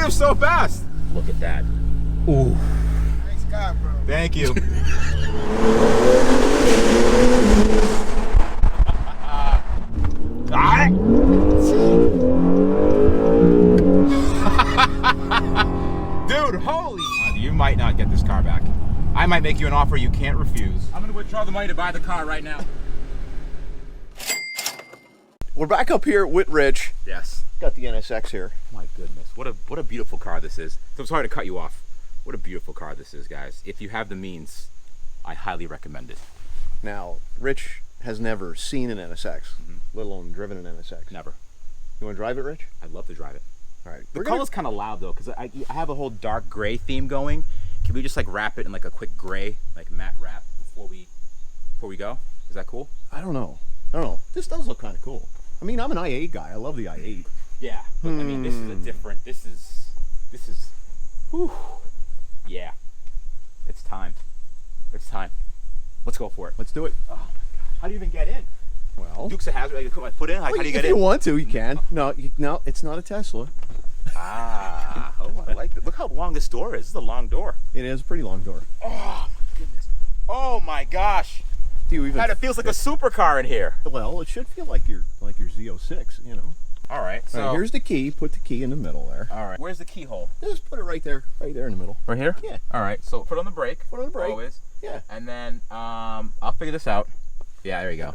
shifts so fast. Look at that. Ooh. Nice car, bro. Thank you. Dude, holy. You might not get this car back. I might make you an offer you can't refuse. I'm gonna withdraw the money to buy the car right now. We're back up here with Rich. Yes. Got the NSX here. My goodness, what a beautiful car this is. So I'm sorry to cut you off. What a beautiful car this is, guys. If you have the means, I highly recommend it. Now, Rich has never seen an NSX, let alone driven an NSX. Never. You want to drive it, Rich? I'd love to drive it. All right. The color's kind of loud though, because I have a whole dark gray theme going. Can we just like wrap it in like a quick gray, like matte wrap before we go? Is that cool? I don't know. This does look kind of cool. I mean, I'm an i8 guy. I love the i8. Yeah, but I mean, this is a different. This is. Whew. Yeah. It's time. It's time. Let's go for it. Let's do it. Oh my God. How do you even get in? Well, Dukes of Hazzard. I can put my foot in. How do you get in? If you want to, you can. No, it's not a Tesla. Ah. Oh, I like it. Look how long this door is. This is a long door. It is a pretty long door. Oh my goodness. Oh my gosh. Do you even? God, it feels like a supercar in here. Well, it should feel like your Z06, you know. All right. So all right, here's the key. Put the key in the middle there. All right. Where's the keyhole? Just put it right there in the middle. Right here? Yeah. All right. So put on the brake. Put on the brake. Always. Yeah. And then I'll figure this out. Yeah, there you go.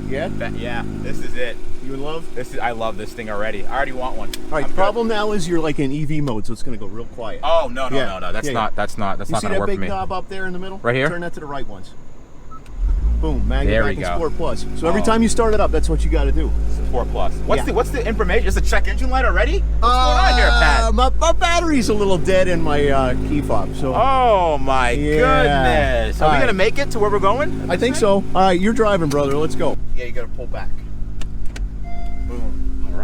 Yeah? Yeah, this is it. You in love? I love this thing already. I already want one. All right, the problem now is you're like in EV mode, so it's going to go real quiet. Oh, no. That's Yeah, not you going to see work that for big me. knob up there in the middle? Right here? Turn that to the right once. Boom, magnet There back we and go. Sport Plus. So every time you start it up, that's what you got to do. This is 4+. Yeah. What's the information? Is the check engine light already? What's going on here, Pat? My battery's a little dead in my key fob, so. Oh my goodness. Are we going to make it to where we're going? I think so. All right, you're driving, brother. Let's go. Yeah, you got to pull back. Boom.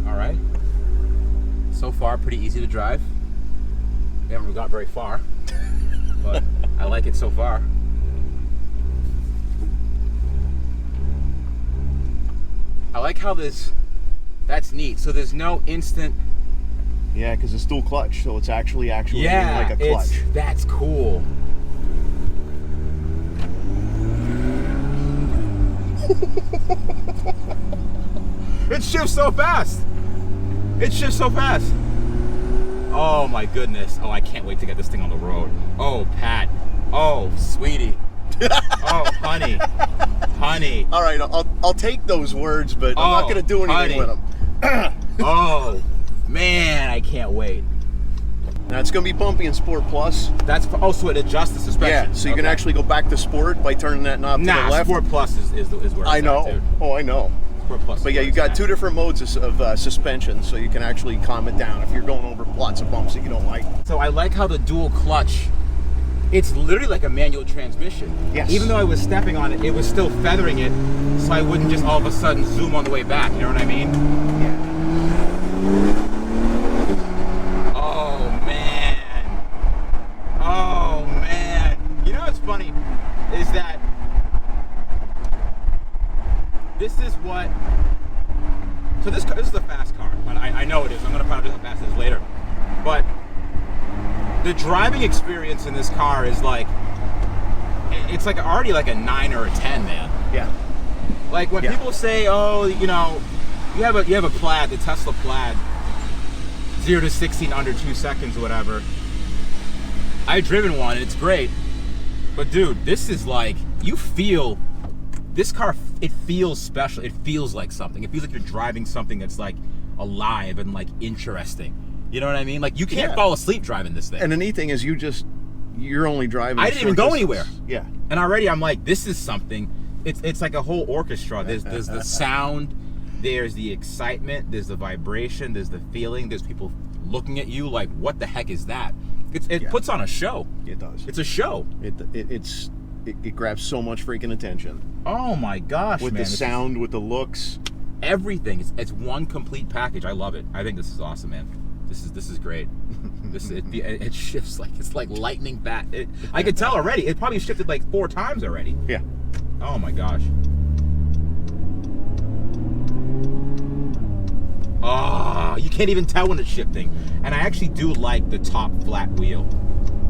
All right. So far, pretty easy to drive. We haven't got very far, but I like it so far. I like how that's neat. So there's no instant. Yeah, because it's dual clutch, so it's actually like a clutch. That's cool. It shifts so fast. Oh my goodness. Oh, I can't wait to get this thing on the road. Oh, Pat. Oh, sweetie. Oh, honey. All right, I'll take those words, but I'm not going to do anything with them. Oh, man, I can't wait. Now it's going to be bumpy in Sport Plus. So it adjusts the suspension. Yeah, so you can actually go back to Sport by turning that knob to the left. Sport Plus is where it's I know. at, dude. Oh, I know. Sport Plus. But yeah, you got two different modes of suspension, so you can actually calm it down if you're going over lots of bumps that you don't like. So I like how the dual clutch, it's literally like a manual transmission. Yes. Even though I was stepping on it, it was still feathering it, so I wouldn't just all of a sudden zoom on the way back. You know what I mean? Yeah. Oh man. You know what's funny is that this is what. So this is a fast car, but I know it is. I'm gonna find out how fast it is later. But the driving experience in this car is like, it's like already like a 9 or a 10, man. Yeah. Like when people say, oh, you know, you have a Plaid, the Tesla Plaid, 0 to 60 in under 2 seconds or whatever. I've driven one and it's great, but dude, this is like, you feel, this car, it feels special. It feels like something. It feels like you're driving something that's like alive and like interesting. You know what I mean? Like you can't fall asleep driving this thing. And the neat thing is you're only driving. I didn't even go anywhere. Yeah. And already I'm like, this is something. It's like a whole orchestra. There's the sound, there's the excitement, there's the vibration, there's the feeling, there's people looking at you like, what the heck is that? It puts on a show. It does. It's a show. It grabs so much freaking attention. Oh my gosh, with man. the sound, with the looks, everything. It's one complete package. I love it. I think this is awesome, man. This is great. It shifts like it's like lightning fast. I could tell already. It probably shifted like 4 times already. Yeah. Oh my gosh. Oh, you can't even tell when it's shifting. And I actually do like the top flat wheel.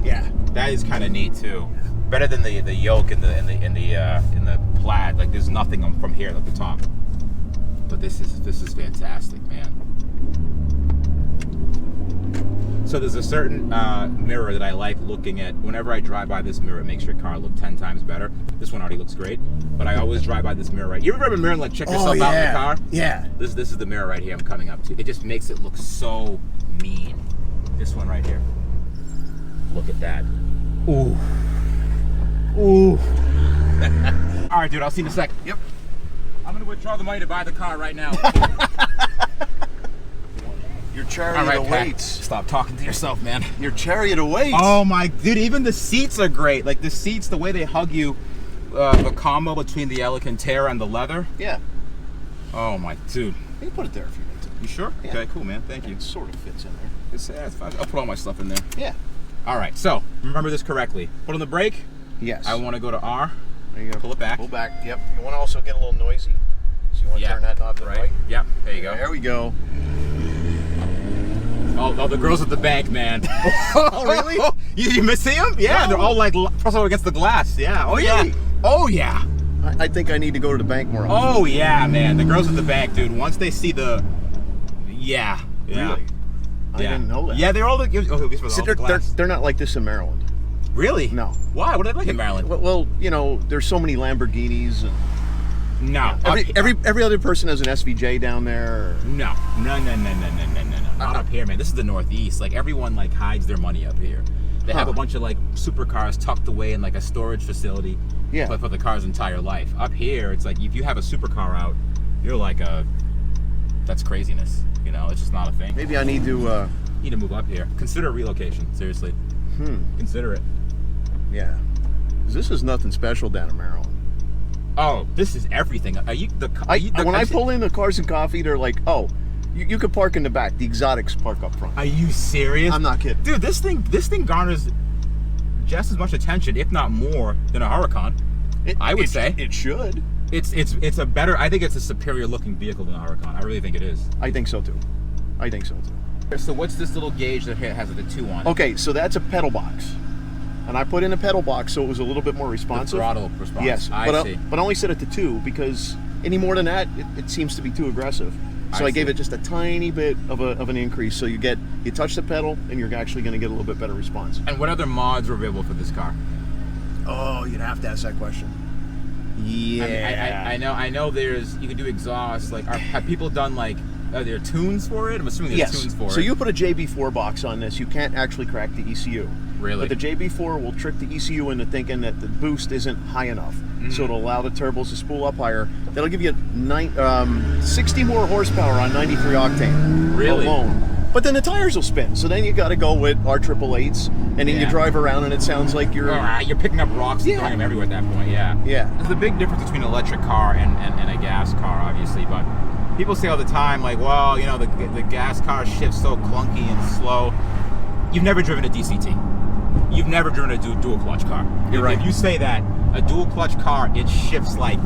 Yeah. That is kind of neat too. Better than the yoke in the plaid. Like there's nothing from here at the top. But this is fantastic, man. So there's a certain mirror that I like looking at. Whenever I drive by this mirror, it makes your car look 10 times better. This one already looks great, but I always drive by this mirror right. You ever grab a mirror and like check yourself out in the car? Yeah. This is the mirror right here I'm coming up to. It just makes it look so mean. This one right here. Look at that. Ooh. Ooh. All right, dude. I'll see you in a sec. Yep. I'm gonna withdraw the money to buy the car right now. Your chariot awaits. Stop talking to yourself, man. Your chariot awaits. Oh my, dude, even the seats are great. Like the seats, the way they hug you, the combo between the Alcantara and the leather. Yeah. Oh my, dude. You can put it there if you need to. You sure? Yeah. Okay, cool, man. Thank you. It sort of fits in there. It's fine. I'll put all my stuff in there. Yeah. All right, so remember this correctly. Put on the brake. Yes. I want to go to R. There you go. Pull it back. Pull back. Yep. You want to also get a little noisy. So you want to turn that knob to the right. Yep. There you go. There we go. Oh, the girls at the bank, man. Oh, really? You see them? Yeah, No. they're all like pressed over against the glass. Yeah. Oh, Really? yeah. Oh, yeah. I think I need to go to the bank more often. Oh, yeah, man. The girls at the bank, dude. Once they see the... Yeah. Really? I didn't know that. Yeah, they're all the... See, they're not like this in Maryland. Really? No. Why? What do they like in Maryland? Well, you know, there's so many Lamborghinis. And No. every other person has an SVJ down there. No. Not up here, man. This is the Northeast. Like, everyone, like, hides their money up here. They have a bunch of, like, supercars tucked away in, like, a storage facility for the car's entire life. Up here, it's like, if you have a supercar out, you're like that's craziness. You know, it's just not a thing. Maybe I need to... You need to move up here. Consider relocation, seriously. Consider it. Yeah. 'Cause this is nothing special down in Maryland. Oh, this is everything. When I pull in the Cars and Coffee, they're like, oh, you could park in the back. The exotics park up front. Are you serious? I'm not kidding. Dude, this thing garners just as much attention, if not more, than a Huracan. I would say. It should. It's a better, I think it's a superior looking vehicle than a Huracan. I really think it is. I think so too. So what's this little gauge that has the 2 on it? Okay, so that's a pedal box. And I put in a pedal box so it was a little bit more responsive. The throttle response. Yes, I see. But I only set it to 2 because any more than that, it seems to be too aggressive. So I gave it just a tiny bit of an increase. So you touch the pedal and you're actually going to get a little bit better response. And what other mods are available for this car? Oh, you'd have to ask that question. Yeah. I know you can do exhaust. Like, have people done like, are there tunes for it? I'm assuming there's tunes for it. So you put a JB4 box on this, you can't actually crack the ECU. Really? But the JB4 will trick the ECU into thinking that the boost isn't high enough. So it'll allow the turbos to spool up higher. That'll give you 60 more horsepower on 93 octane. Really? Alone. But then the tires will spin. So then you got to go with R888s, and then you drive around and it sounds like you're picking up rocks and throwing them everywhere at that point. Yeah. Yeah. There's a big difference between an electric car and a gas car, obviously, but people say all the time, like, well, you know, the gas car shifts so clunky and slow. You've never driven a DCT. You've never driven a dual clutch car. You're right. If you say that, a dual clutch car, it shifts like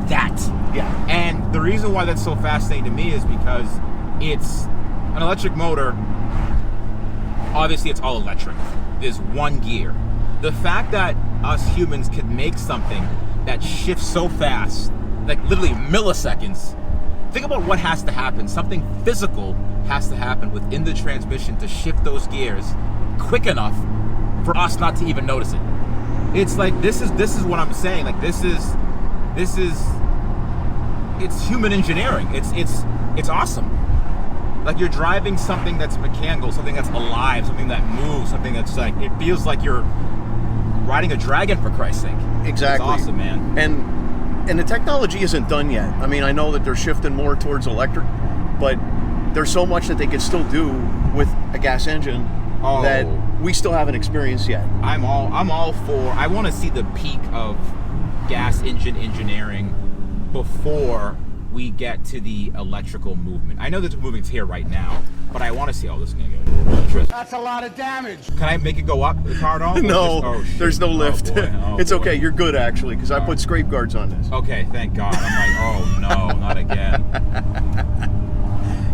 that. Yeah. And the reason why that's so fascinating to me is because it's an electric motor. Obviously, it's all electric. There's one gear. The fact that us humans can make something that shifts so fast, like literally milliseconds. Think about what has to happen. Something physical has to happen within the transmission to shift those gears quick enough for us not to even notice it. It's like this is what I'm saying. Like this is it's human engineering. It's awesome. Like you're driving something that's mechanical, something that's alive, something that moves, something that's like it feels like you're riding a dragon, for Christ's sake. Exactly. It's awesome, man. And the technology isn't done yet. I mean, I know that they're shifting more towards electric, but there's so much that they could still do with a gas engine that we still haven't experienced yet. I'm all for. I want to see the peak of gas engine engineering before we get to the electrical movement. I know that the movement's here right now, but I want to see all this thing go. That's a lot of damage. Can I make it go up the car at all? No, there's no lift. It's boy. okay. You're good actually, because I put scrape guards on this. Okay, thank God. I'm like, oh no, not again.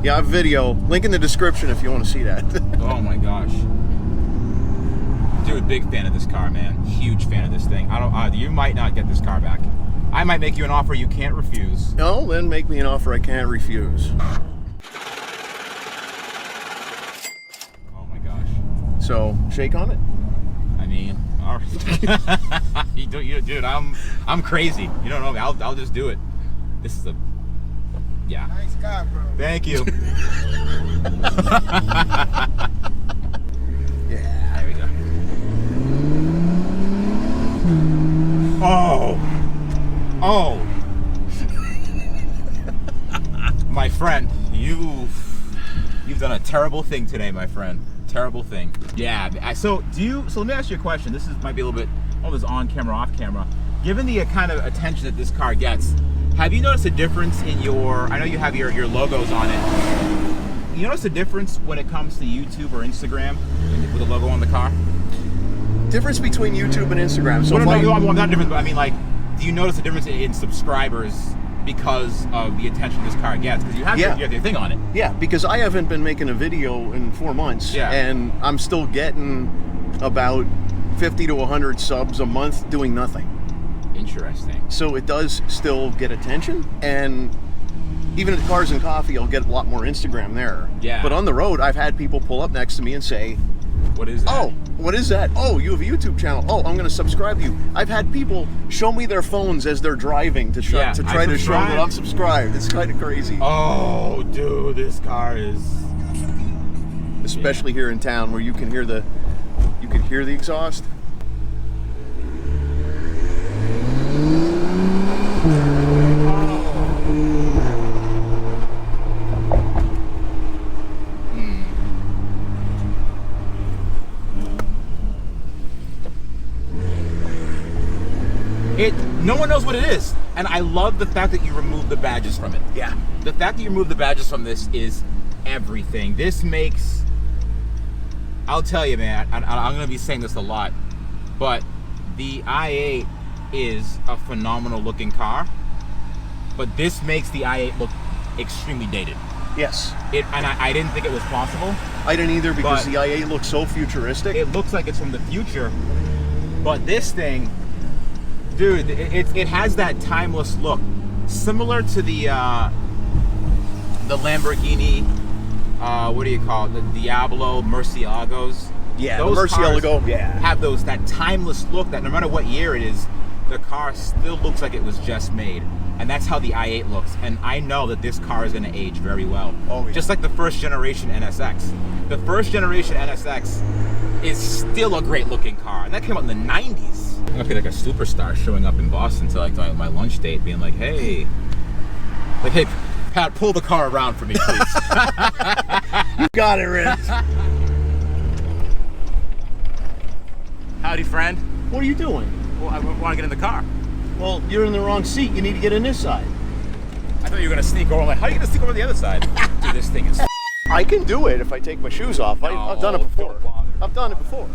Yeah, I have video. Link in the description if you want to see that. Oh my gosh. Dude, big fan of this car, man. Huge fan of this thing. You might not get this car back. I might make you an offer you can't refuse. No, then make me an offer I can't refuse. Oh my gosh. So, shake on it? I mean, all right. Dude, I'm crazy. You don't know me. I'll just do it. This is yeah. Nice car, bro. Thank you. Yeah. There we go. Oh. My friend, you've done a terrible thing today, my friend. Terrible thing. Yeah. So let me ask you a question. This might be a little bit this on camera, off camera. Given the kind of attention that this car gets, have you noticed a difference in I know you have your logos on it. You notice a difference when it comes to YouTube or Instagram with a logo on the car? Difference between YouTube and Instagram. So well, not difference, but I mean, like, do you notice a difference in subscribers because of the attention this car gets? Because you have your thing on it. Yeah, because I haven't been making a video in 4 months, and I'm still getting about 50 to 100 subs a month doing nothing. Interesting. So it does still get attention, and even at Cars and Coffee, I'll get a lot more Instagram there. Yeah. But on the road, I've had people pull up next to me and say, "What is that? Oh, what is that? Oh, you have a YouTube channel. Oh, I'm going to subscribe to you." I've had people show me their phones as they're driving to try to show that I'm subscribed. It's kind of crazy. Oh, dude, this car is... Especially here in town where you can hear the exhaust. No one knows what it is, and I love the fact that you remove the badges from it. Yeah. The fact that you remove the badges from this is everything. This makes... I'll tell you, man, I'm going to be saying this a lot, but the i8 is a phenomenal looking car, but this makes the i8 look extremely dated. Yes. And I didn't think it was possible. I didn't either, because the i8 looks so futuristic. It looks like it's from the future, but this thing... Dude, it has that timeless look, similar to the Lamborghini, what do you call it, the Diablo Murcielagos. Yeah, those the Murcielago, have that timeless look that no matter what year it is, the car still looks like it was just made. And that's how the i8 looks. And I know that this car is going to age very well. Oh, yeah. Just like the first generation NSX. The first generation NSX is still a great looking car. And that came out in the 90s. I'm gonna be like a superstar showing up in Boston to like my lunch date, being like, hey, Pat, pull the car around for me, please. You got it, Rich. Howdy, friend. What are you doing? Well, I want to get in the car. Well, you're in the wrong seat. You need to get in this side. I thought you were gonna sneak over. I'm like, how are you gonna sneak over to the other side? Dude, this thing is... I can do it if I take my shoes off. I've done it before. I've done it before.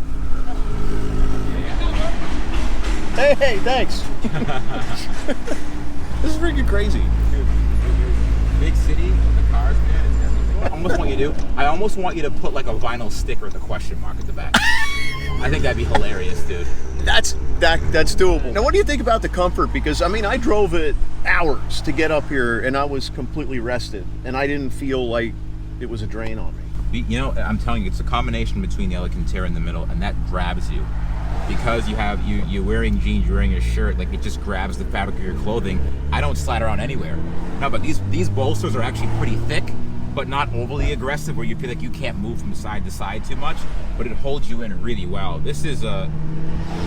Hey, thanks. This is freaking crazy. Dude, big city, the cars, man. I almost want you to put like a vinyl sticker with a question mark at the back. I think that'd be hilarious, dude. That's doable. Now, what do you think about the comfort? Because, I mean, I drove it hours to get up here, and I was completely rested, and I didn't feel like it was a drain on me. You know, I'm telling you, it's a combination between the Alcantara in the middle, and that grabs you. Because you're wearing jeans, you're wearing a shirt, like it just grabs the fabric of your clothing. I don't slide around anywhere. No, but these bolsters are actually pretty thick, but not overly aggressive where you feel like you can't move from side to side too much, but it holds you in really well. This is I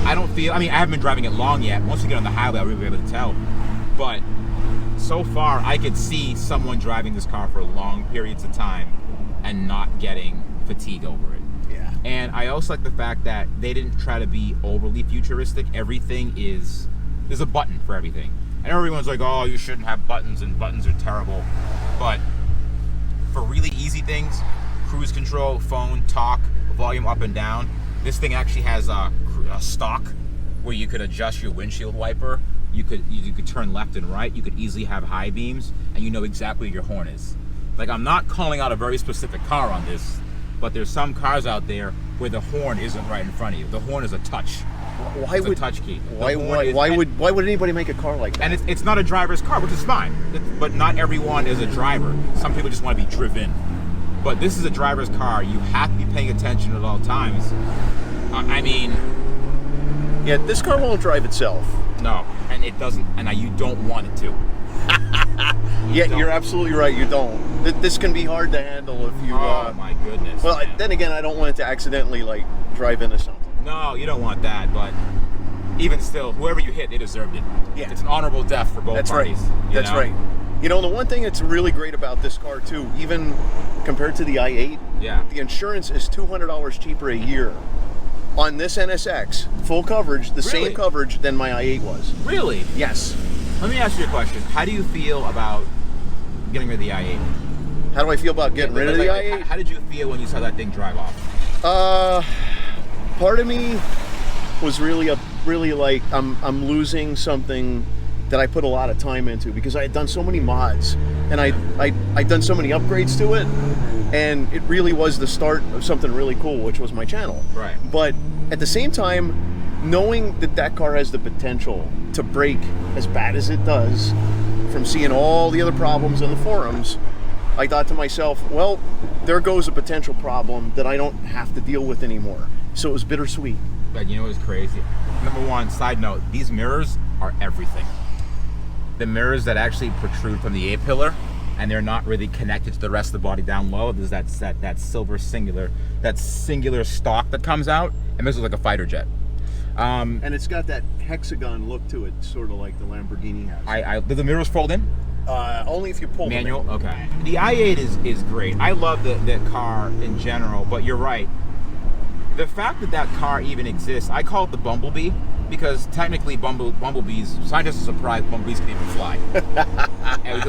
haven't been driving it long yet. Once we get on the highway, I'll really be able to tell. But so far, I could see someone driving this car for long periods of time and not getting fatigue over it. Yeah. And I also like the fact that they didn't try to be overly futuristic. Everything there's a button for everything. And everyone's like, oh, you shouldn't have buttons, and buttons are terrible. But for really easy things, cruise control, phone, talk, volume up and down, this thing actually has a stock where you could adjust your windshield wiper. You could turn left and right. You could easily have high beams, and you know exactly where your horn is. Like, I'm not calling out a very specific car on this, but there's some cars out there where the horn isn't right in front of you. The horn is a touch. Why would a touch key? Why would anybody make a car like that? And it's not a driver's car, which is fine. But not everyone is a driver. Some people just want to be driven. But this is a driver's car. You have to be paying attention at all times. I mean, yeah, this car won't drive itself. No, and it doesn't, and you don't want it to. You're absolutely right. You don't. This can be hard to handle if you. Oh my goodness. Well, man. then again, I don't want it to accidentally like drive into something. No, you don't want that. But even still, whoever you hit, they deserved it. Yeah, it's an honorable death for both parties. Right. That's right. You know, the one thing that's really great about this car too, even compared to the i8, the insurance is $200 cheaper a year on this NSX. Full coverage, the same coverage than my i8 was. Really? Yes. Let me ask you a question. How do you feel about getting rid of the i8? How do I feel about getting rid of the i8? How did you feel when you saw that thing drive off? Part of me was really like I'm losing something that I put a lot of time into, because I had done so many mods and I'd done so many upgrades to it, and it really was the start of something really cool, which was my channel. Right. But at the same time, knowing that car has the potential to break as bad as it does, from seeing all the other problems in the forums, I thought to myself, well, there goes a potential problem that I don't have to deal with anymore. So it was bittersweet. But you know what's crazy? Number one, side note, these mirrors are everything. The mirrors that actually protrude from the A-pillar, and they're not really connected to the rest of the body down low. There's that silver singular stalk that comes out, and this is like a fighter jet. And it's got that hexagon look to it, sort of like the Lamborghini has. Do the mirrors fold in? Only if you pull manual. them in. Okay. The i8 is great. I love the car in general, but you're right. The fact that car even exists, I call it the Bumblebee, because technically bumblebees, scientists are surprised bumblebees can even fly.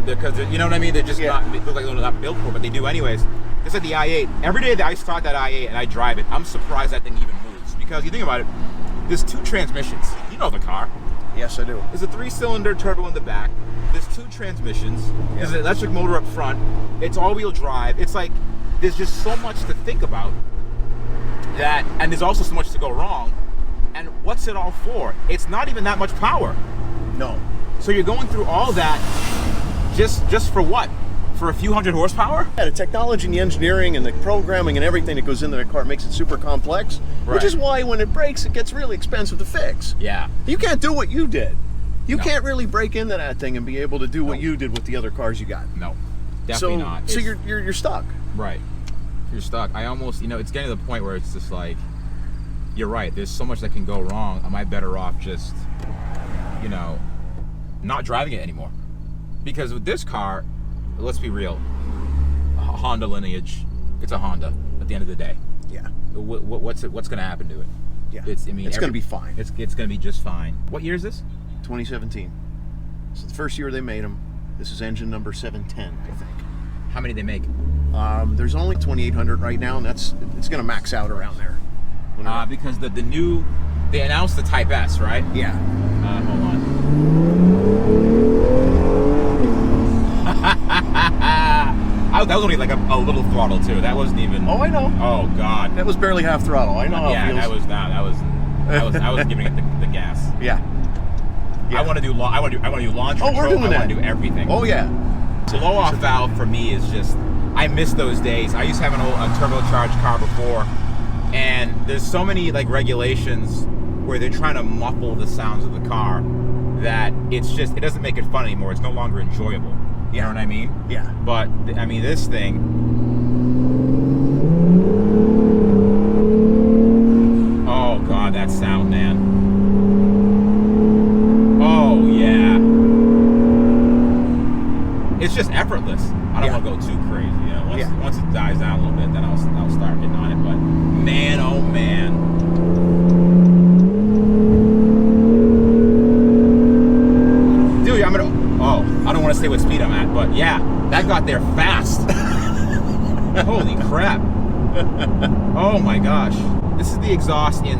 Because you know what I mean? They're just not, they look like they're not built for it, but they do anyways. Just like the i8, every day that I start that i8 and I drive it, I'm surprised that thing even moves. Because you think about it, there's two transmissions. You know the car. Yes, I do. There's a 3-cylinder turbo in the back. There's 2 transmissions. Yeah. There's an electric motor up front. It's all-wheel drive. It's like, there's just so much to think about. That, and there's also so much to go wrong. And what's it all for? It's not even that much power. No. So you're going through all that just for what? For a few hundred horsepower? Yeah, the technology and the engineering and the programming and everything that goes into the car makes it super complex, which is why when it breaks, it gets really expensive to fix. Yeah. You can't do what you did. You can't really break into that thing and be able to do what you did with the other cars you got. No, definitely not. So you're stuck. Right. You're stuck. I almost, it's getting to the point where it's just like, you're right, there's so much that can go wrong. Am I better off just, not driving it anymore? Because with this car, let's be real, Honda lineage, it's a Honda at the end of the day. Yeah. What's going to happen to it? Yeah. It's going to be fine. It's going to be just fine. What year is this? 2017. So the first year they made them. This is engine number 710, I think. How many they make? There's only 2,800 right now, and it's going to max out around there. Because the new, they announced the Type S, right? Yeah. Hold on. That was only like a little throttle too. That wasn't even. Oh, I know. Oh God. That was barely half throttle. I know how it feels. I was giving it the gas. Yeah. I want to do launch control. We're doing that. I want to do everything. Oh yeah. Blow off valve for me is just. I miss those days. I used to have a turbocharged car before, and there's so many like regulations where they're trying to muffle the sounds of the car that it doesn't make it fun anymore. It's no longer enjoyable. You know what I mean? Yeah. But I mean, this thing. Oh God, that sound, man. Oh yeah. It's just effortless. I don't want to go too crazy. Once it dies down a little bit, then I'll start getting on it. But man, oh man. Dude, I don't want to say what speed I'm at, but yeah, that got there fast. Holy crap. Oh my gosh. This is the exhaust in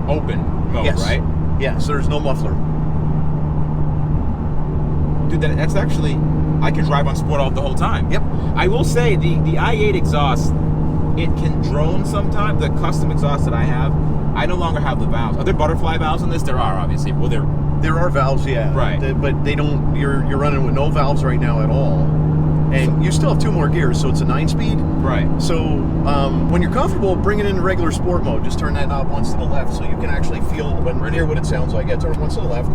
open mode, right? Yeah, so there's no muffler. Dude, that's actually, I could drive on sport all the whole time. Yep. I will say the i8 exhaust, it can drone sometimes. The custom exhaust that I have, I no longer have the valves. Are there butterfly valves on this? There are, obviously. Well, there are valves, yeah. Right. But they don't. You're running with no valves right now at all, and you still have 2 more gears, so it's a 9-speed. Right. So when you're comfortable, bring it into regular sport mode. Just turn that knob once to the left, so you can actually feel and hear what it sounds like. Yeah, turn once to the left.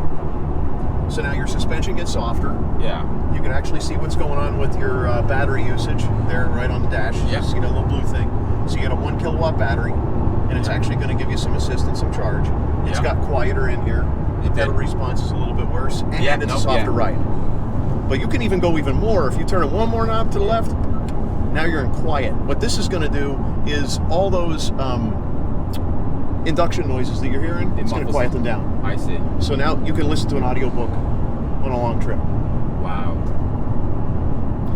So now your suspension gets softer. Yeah. You can actually see what's going on with your battery usage there, right on the dash. Yeah. You see that little blue thing. So you got a 1 kilowatt battery, and it's actually going to give you some assistance, some charge. It's got quieter in here. The pedal response is a little bit worse, and it's a softer ride. But you can even go even more. If you turn it 1 more knob to the left, now you're in quiet. What this is going to do is all those induction noises that you're hearing, it's going to quiet them down. I see. So now you can listen to an audiobook on a long trip. Wow.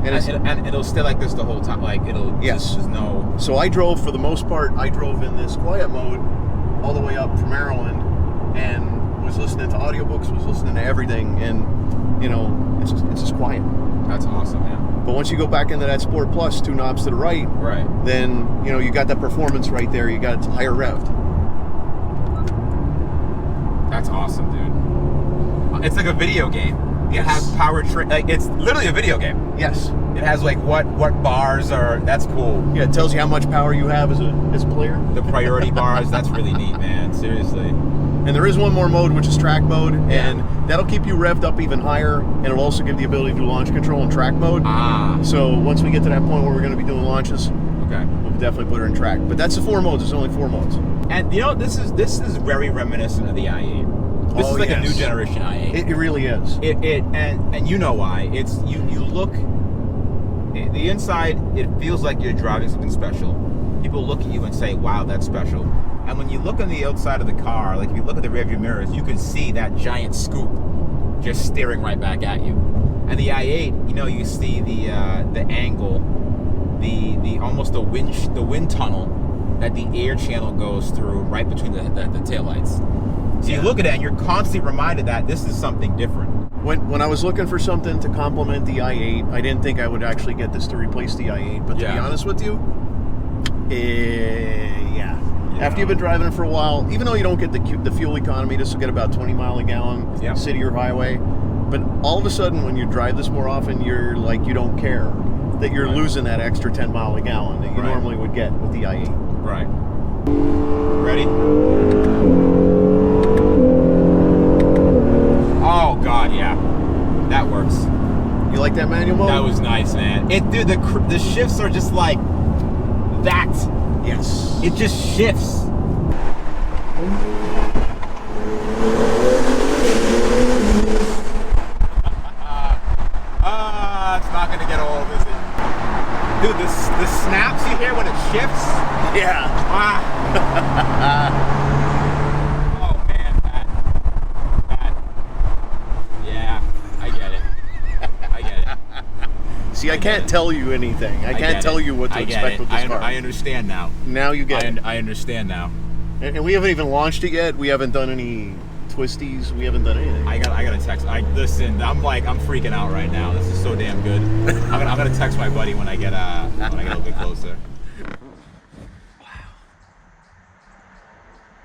And it'll stay like this the whole time. Like it'll just no. So I drove, for the most part, I drove in this quiet mode all the way up from Maryland, and was listening to audiobooks, was listening to everything, and you know, it's just quiet. That's awesome, man. But once you go back into that Sport Plus, 2 knobs to the right, then you know you got that performance right there. You got it higher revved. That's awesome, dude. It's like a video game. It has powertrain. Like it's literally a video game. Yes. It has like what bars are. That's cool. Yeah, it tells you how much power you have as a player. The priority bars. That's really neat, man. Seriously. And there is one more mode, which is track mode, and that'll keep you revved up even higher, and it'll also give the ability to do launch control in track mode. So once we get to that point where we're going to be doing launches, we'll definitely put her in track. But that's the 4 modes. There's only 4 modes. And you know, this is very reminiscent of the i8. This is like a new generation i8. It really is. And you know why? It's you look the inside. It feels like you're driving something special. People look at you and say, "Wow, that's special." And when you look on the outside of the car, like if you look at the rearview mirrors, you can see that giant scoop just staring right back at you. And the i8, you know, you see the angle, the almost the wind tunnel that the air channel goes through right between the taillights. So you look at it and you're constantly reminded that this is something different. When I was looking for something to complement the i8, I didn't think I would actually get this to replace the i8. But to be honest with you, after you've been driving it for a while, even though you don't get the fuel economy, this will get about 20 mile a gallon, city or highway. But all of a sudden, when you drive this more often, you're like, you don't care that you're losing that extra 10 mile a gallon that you normally would get with the i8. Right. Ready? Oh God, yeah, that works. You like that manual mode? That was nice, man. Dude, the shifts are just like that. Yes. It just shifts. It's not gonna get old, is it? Dude, the snaps you hear when it shifts. Yeah. Oh man, that. Yeah, I get it. See, I can't tell you anything. I can't tell you what to expect with this car. I understand now. Now you get it. I understand now. And we haven't even launched it yet. We haven't done any twisties. We haven't done anything. I got a text. Listen, I'm freaking out right now. This is so damn good. I'm gonna text my buddy when I get a little bit closer.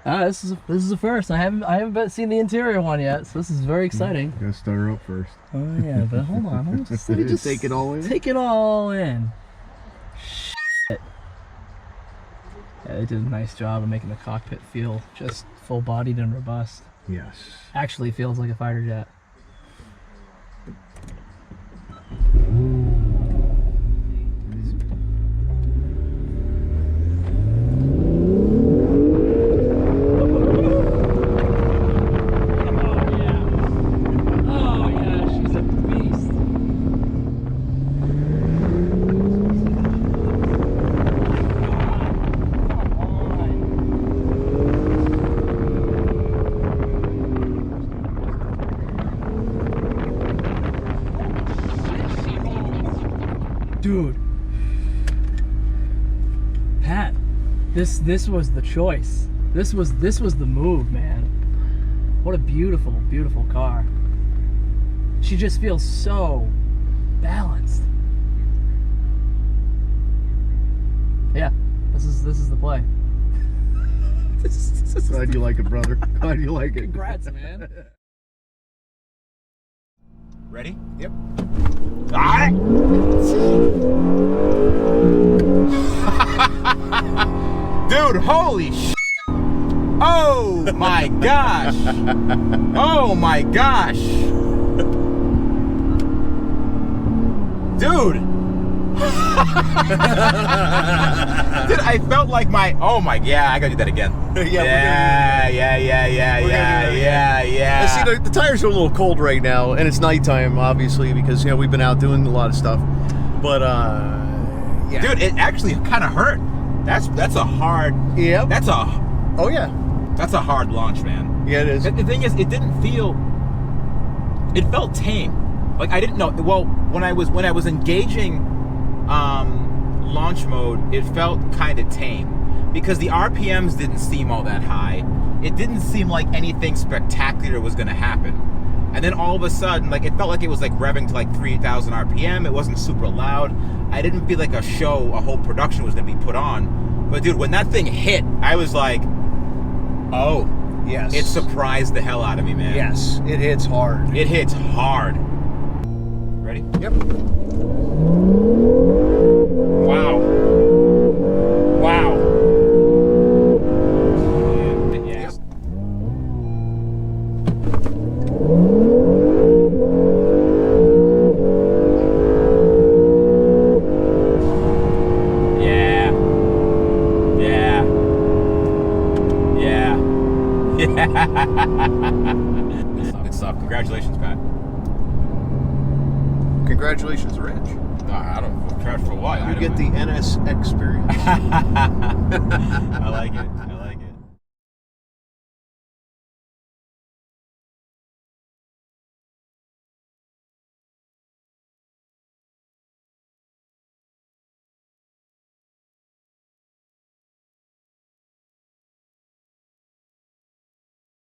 This is the first. I haven't seen the interior one yet, so this is very exciting. Gotta start her up first. Oh yeah, but hold on. Let me just take it all in. Take it all in. Shit. Yeah, they did a nice job of making the cockpit feel just full-bodied and robust. Yes. Actually feels like a fighter jet. Dude, Pat, this was the choice. This was the move, man. What a beautiful, beautiful car. She just feels so balanced. Yeah, this is the play. Glad you like it, brother. Glad you like it. Congrats, man. Ready? Yep. Ah! Dude, holy sh! Oh my gosh! Oh my gosh! Dude! Dude, I felt like oh my, yeah, I gotta do that again. Yeah. See, the tires are a little cold right now, and it's nighttime, obviously, because we've been out doing a lot of stuff. But yeah, dude, it actually kind of hurt. That's a hard. Yeah. Oh yeah. That's a hard launch, man. Yeah, it is. The thing is, it didn't feel. It felt tame. Like I didn't know. Well, when I was engaging launch mode, it felt kind of tame because the RPMs didn't seem all that high. It didn't seem like anything spectacular was going to happen. And then all of a sudden, like it felt like it was like revving to like 3,000 RPM. It wasn't super loud. I didn't feel like a whole production was going to be put on. But dude, when that thing hit, I was like, oh, yes. It surprised the hell out of me, man. Yes, it hits hard. It hits hard. Ready? Yep. Wow. Wow. Yeah. Good stuff. Congratulations, Pat. Congratulations, Rich. I don't know. For what? You get the NSX experience. I like it.